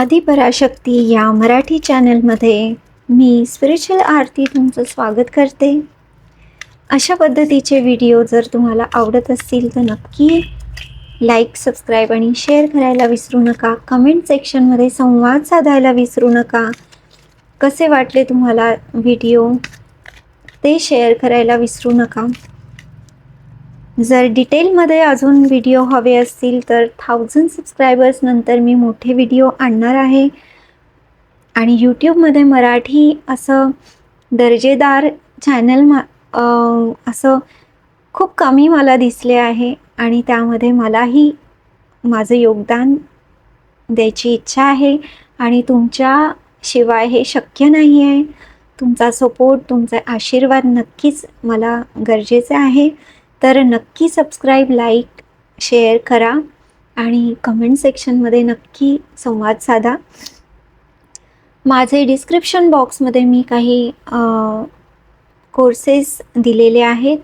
आदि पराशक्ती या मराठी चॅनलमध्ये मी स्पिरिच्युअल आरती तुमचं स्वागत करते. अशा पद्धतीचे व्हिडिओ जर तुम्हाला आवडत असतील तर नक्की लाईक, सबस्क्राईब आणि शेअर करायला विसरू नका. कमेंट सेक्शनमध्ये संवाद साधायला विसरू नका. कसे वाटले तुम्हाला व्हिडिओ ते शेअर करायला विसरू नका. जर डिटेलमध्ये अजून व्हिडिओ हवे असतील तर 1000 सबस्क्रायबर्स नंतर मी मोठे व्हिडिओ आणणार आहे. आणि यूट्यूबमध्ये मराठी असं दर्जेदार चॅनल असं खूप कमी मला दिसले आहे आणि त्यामध्ये मलाही माझं योगदान द्यायची इच्छा आहे आणि तुमच्याशिवाय हे शक्य नाही आहे. तुमचा सपोर्ट, तुमचा आशीर्वाद नक्कीच मला गरजेचे आहे. तर नक्की सबस्क्राईब, लाईक, शेअर करा आणि कमेंट सेक्शनमध्ये नक्की संवाद साधा. माझे डिस्क्रिप्शन बॉक्समध्ये मी काही कोर्सेस दिलेले आहेत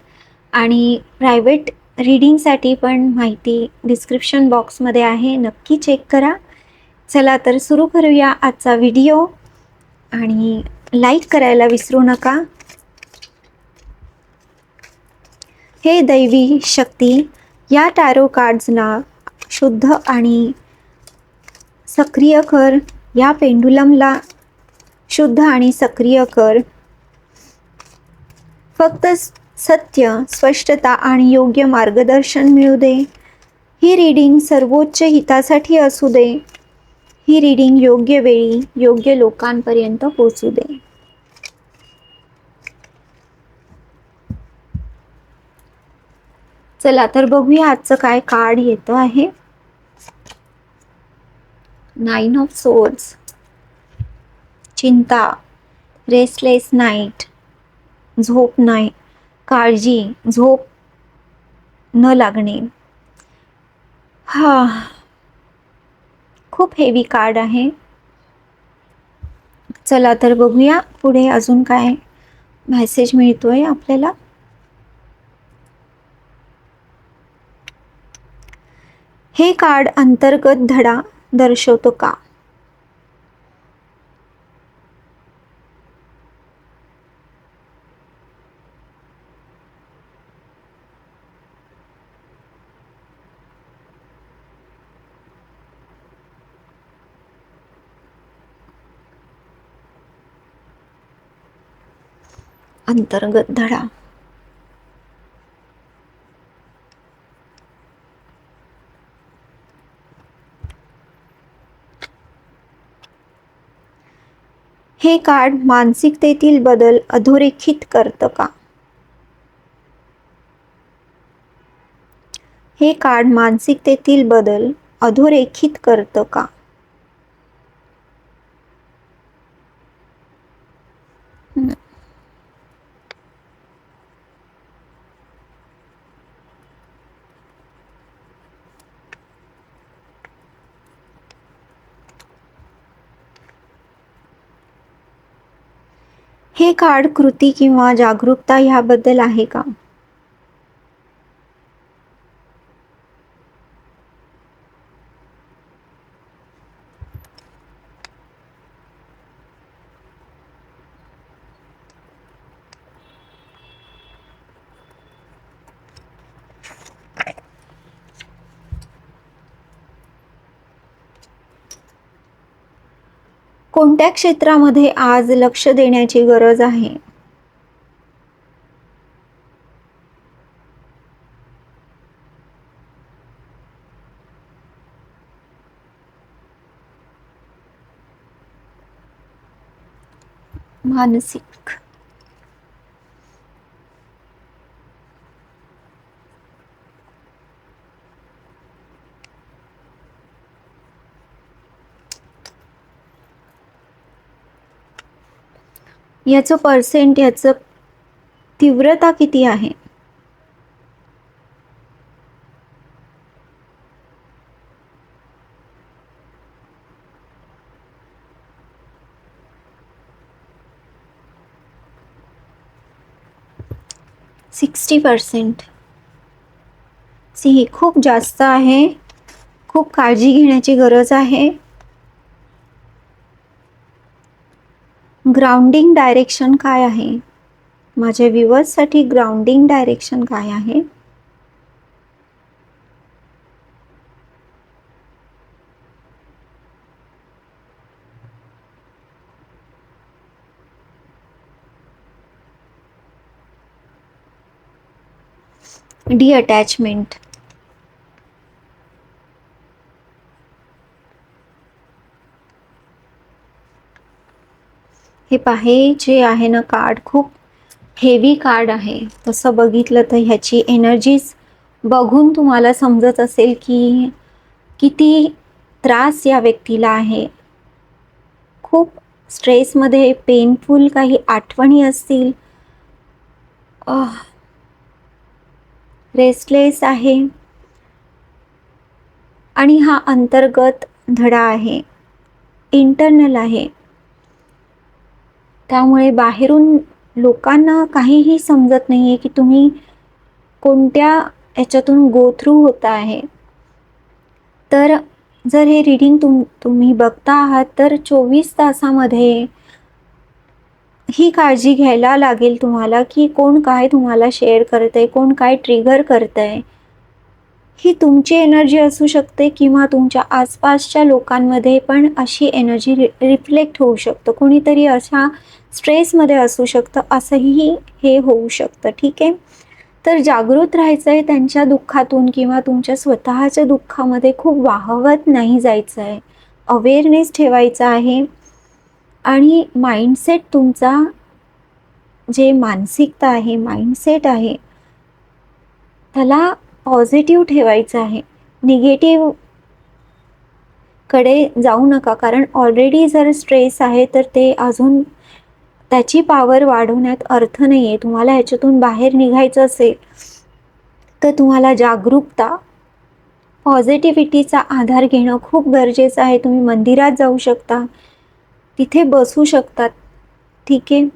आणि प्रायव्हेट रीडिंगसाठी पण माहिती डिस्क्रिप्शन बॉक्समध्ये आहे, नक्की चेक करा. चला तर सुरू करूया आजचा व्हिडिओ आणि लाईक करायला विसरू नका. हे दैवी शक्ती या टॅरो कार्ड्सना शुद्ध आणि सक्रिय कर. या पेंडुलमला शुद्ध आणि सक्रिय कर. फक्त सत्य, स्पष्टता आणि योग्य मार्गदर्शन मिळू दे. ही रीडिंग सर्वोच्च हितासाठी असू दे. ही रीडिंग योग्य वेळी योग्य लोकांपर्यंत पोहोचू दे. चला तर बघूया आजचं काय कार्ड येतं आहे. 9 ऑफ सोर्ड्स, चिंता, रेस्टलेस नाईट, झोप नाही, काळजी, झोप न लागणे. खूप हेवी कार्ड आहे. चला तर बघूया पुढे अजून काय मेसेज मिळतोय आपल्याला. हे कार्ड अंतर्गत धडा दर्शवतो का? अंतर्गत धडा. हे कार्ड मानसिकतेतील बदल अधोरेखित करतं का? हे कार्ड मानसिकतेतील बदल अधोरेखित करतं का? हे कार्ड कृती किंवा जागरूकता ह्याबद्दल आहे का? कोणत्या क्षेत्रामध्ये आज लक्ष देण्याची गरज आहे? मानसिक. याचं पर्सेंट, याचं तीव्रता किती आहे? %60. खूप जास्त आहे. खूप काळजी घेण्याची गरज आहे. ग्राउंडिंग डायरेक्शन काय आहे? माझ्या व्ह्युअर्ससाठी ग्राउंडिंग डायरेक्शन काय आहे? डिअटॅचमेंट. हे पाहे जे आहे ना कार्ड, खूप हेवी कार्ड आहे. तसं बघितलं तर ह्याची एनर्जीज बघून तुम्हाला समजत असेल की किती त्रास या व्यक्तीला आहे. खूप स्ट्रेसमध्ये, पेनफुल काही आठवणी असतील, रेस्टलेस आहे. आणि हा अंतर्गत धडा आहे, इंटरनल आहे. त्यामुळे बाहेरून लोकांना काहीही समजत नाही आहे की तुम्ही कोणत्या याच्यातून गो थ्रू होता आहे. तर जर हे रीडिंग तुम्ही बघता आहात तर 24 तासामध्ये ही काळजी घ्यायला लागेल तुम्हाला की कोण काय तुम्हाला शेअर करतंय, कोण काय ट्रिगर करतंय. ही तुमची एनर्जी असू शकते किंवा तुमच्या आसपासच्या लोकांमध्ये पण अशी एनर्जी रिफ्लेक्ट होऊ शकतं. कोणीतरी अशा स्ट्रेसमध्ये असू शकतं, असंही हे होऊ शकतं. ठीक आहे. तर जागृत राहायचं आहे त्यांच्या दुःखातून किंवा तुमच्या स्वतःच्या दुःखामध्ये खूप वाहवत नाही जायचं आहे. अवेअरनेस ठेवायचा आहे आणि माइंडसेट तुमचा, जे मानसिकता आहे, माइंडसेट आहे, त्याला पॉझिटिव्ह ठेवायचं आहे. निगेटिव्ह कडे जाऊ नका, कारण ऑलरेडी जर स्ट्रेस आहे तर ते अजून त्याची पॉवर वाढवण्यात अर्थ नाही आहे. तुम्हाला ह्याच्यातून बाहेर निघायचं असेल तर तुम्हाला जागरूकता, पॉझिटिव्हिटीचा आधार घेणं खूप गरजेचं आहे. तुम्ही मंदिरात जाऊ शकता, तिथे बसू शकतात. ठीक आहे.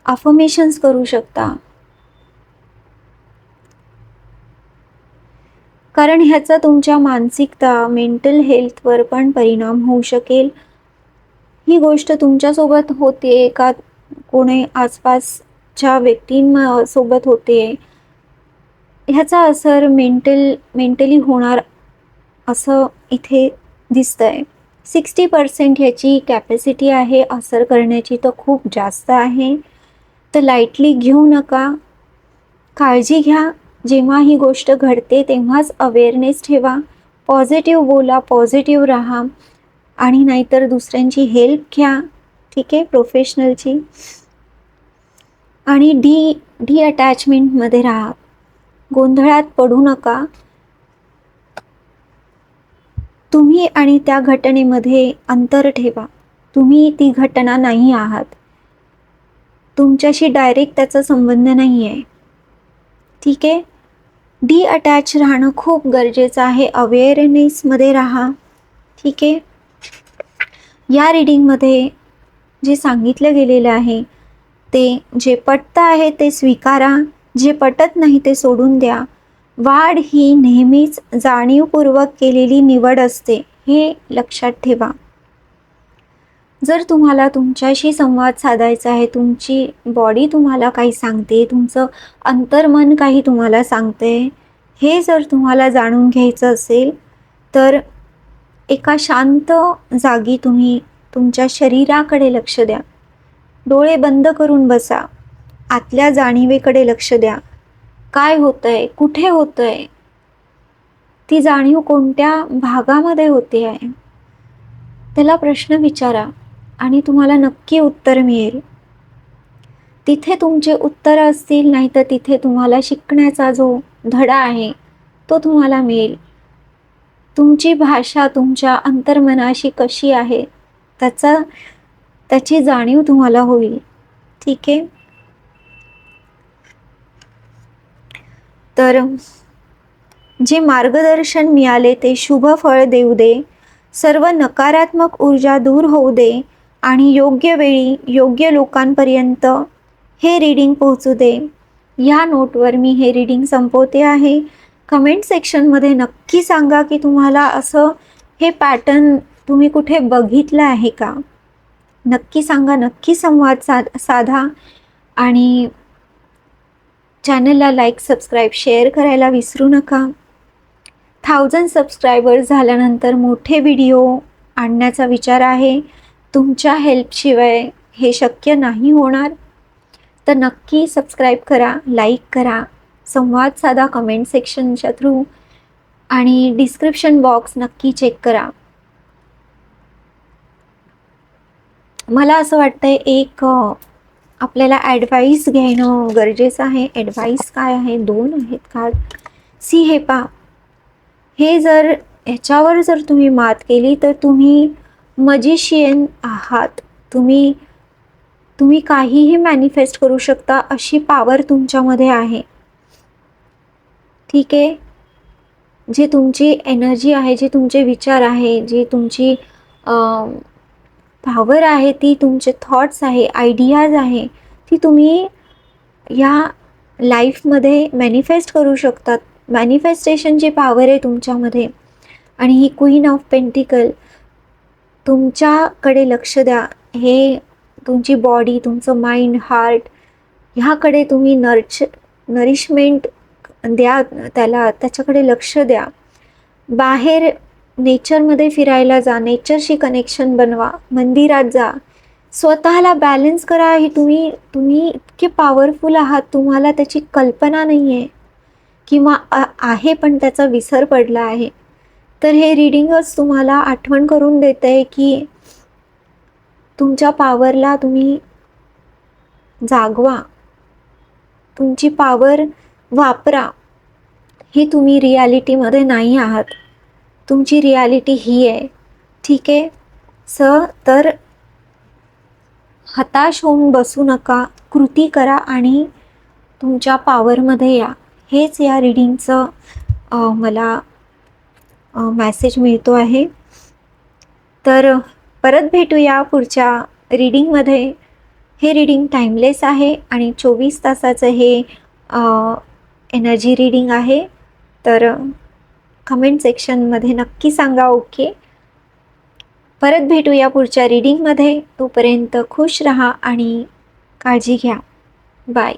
अफर्मेशन्स करू शकता, कारण ह्याचा तुमच्या मानसिकता, मेंटल हेल्थवर पण परिणाम होऊ शकेल. ही गोष्ट तुमच्यासोबत होते का कोणी आसपासच्या व्यक्तींसोबत होते, ह्याचा असर मेंटली होणार असं इथे दिसतंय. 60% ह्याची कॅपॅसिटी आहे असर करण्याची, तर खूप जास्त आहे. तर लाईटली घेऊ नका, काळजी घ्या. जेव्हा ही गोष्ट घडते तेव्हाच अवेअरनेस ठेवा, पॉझिटिव्ह बोला, पॉझिटिव्ह राहा आणि नाहीतर दुसऱ्यांची हेल्प घ्या. ठीक आहे, प्रोफेशनलची. आणि डिअटॅचमेंटमध्ये राहा, गोंधळात पडू नका. तुम्ही आणि त्या घटनेमध्ये अंतर ठेवा. तुम्ही ती घटना नाही आहात, तुमच्याशी डायरेक्ट त्याचा संबंध नाही आहे. ठीक आहे. डिअटॅच राहणं खूप गरजेचं आहे. अवेअरनेसमध्ये राहा. ठीक आहे. या रीडिंगमध्ये जे सांगितलं गेलेलं आहे ते, जे पटतं आहे ते स्वीकारा, जे पटत नाही ते सोडून द्या. वाढ ही नेहमीच जाणीवपूर्वक केलेली निवड असते, हे लक्षात ठेवा. जर तुम्हाला तुमच्याशी संवाद साधायचा आहे, तुमची बॉडी तुम्हाला काही सांगते, तुमचं अंतर्मन काही तुम्हाला सांगते, हे जर तुम्हाला जाणून घ्यायचं असेल तर एका शांत जागी तुम्ही तुमच्या शरीराकडे लक्ष द्या. डोळे बंद करून बसा. आतल्या जाणीवेकडे लक्ष द्या. काय होतंय, कुठे होतंय, ती जाणीव कोणत्या भागामध्ये होते आहे, त्याला प्रश्न विचारा आणि तुम्हाला नक्की उत्तर मिळेल. तिथे तुमचे उत्तर असतील, नाही तर तिथे तुम्हाला शिकण्याचा जो धडा आहे तो तुम्हाला मिळेल. तुमची भाषा तुमच्या अंतर्मनाशी कशी आहे त्याची जाणीव तुम्हाला होईल. ठीक आहे. तर जे मार्गदर्शन मिळाले ते शुभ फळ देऊ दे, सर्व नकारात्मक ऊर्जा दूर होऊ दे आणि योग्य वेळी योग्य लोकांपर्यंत हे रीडिंग पोहोचू दे. ह्या नोटवर मी हे रीडिंग संपवते आहे. कमेंट सेक्शनमध्ये नक्की सांगा की तुम्हाला असं हे पॅटर्न तुम्ही कुठे बघितलं आहे का. नक्की सांगा, नक्की संवाद साधा आणि चॅनलला लाईक, सबस्क्राईब, शेअर करायला विसरू नका. 1000 सबस्क्रायबर्स झाल्यानंतर मोठे व्हिडिओ आणण्याचा विचार आहे. तुमच्या हेल्पशिवाय हे शक्य नाही होणार. तर नक्की सबस्क्राईब करा, लाईक करा, संवाद साधा कमेंट सेक्शनच्या थ्रू आणि डिस्क्रिप्शन बॉक्स नक्की चेक करा. मला असं वाटतंय एक आपल्याला ॲडवाईस घेणं गरजेचं आहे. ॲडवाईस काय आहे? 2 आहेत कार्ड. सी हे पहा, हे जर ह्याच्यावर जर तुम्ही मात केली तर तुम्ही मजिशियन आहात. तुम्ही काहीही मॅनिफेस्ट करू शकता, अशी पॉवर तुमच्यामध्ये आहे. ठीक आहे. जे तुमची एनर्जी आहे, जे तुमचे विचार आहे, जी तुमची पॉवर आहे, ती तुमचे थॉट्स आहे, आयडियाज आहे, ती तुम्ही या लाईफमध्ये मॅनिफेस्ट करू शकतात. मॅनिफेस्टेशनची पॉवर आहे तुमच्यामध्ये. आणि ही क्वीन ऑफ पेंटिकल, तुमच्याकडे लक्ष द्या. हे तुमची बॉडी, तुमचं माइंड, हार्ट ह्याकडे तुम्ही नरिशमेंट द्या, त्याच्याकडे लक्ष द्या. बाहेर नेचरमध्ये फिरायला जा, नेचरशी कनेक्शन बनवा, मंदिरात जा, स्वतःला बॅलन्स करा. ही तुम्ही इतके पॉवरफुल आहात, तुम्हाला त्याची कल्पना नाही आहे किंवा आहे पण त्याचा विसर पडला आहे. तर हे रीडिंगच तुम्हाला आठवण करून देत आहे की तुमच्या पॉवरला तुम्ही जागवा, तुमची पॉवर वापरा. ही तुम्ही रियालिटीमध्ये नाही आहात, तुमची रियालिटी ही आहे. ठीक आहे. तर हताश होऊन बसू नका, कृती करा आणि तुमच्या पॉवरमध्ये या. हेच या रीडिंगचं मला मॅसेज मिळतो आहे. तर परत भेटूया पुढच्या रीडिंगमध्ये. हे रीडिंग टाईमलेस आहे आणि 24 तासाचं हे एनर्जी रीडिंग आहे. तर कमेंट सेक्शनमध्ये नक्की सांगा ओके. परत भेटूया पुढच्या रीडिंगमध्ये. तोपर्यंत खुश रहा आणि काळजी घ्या. बाय.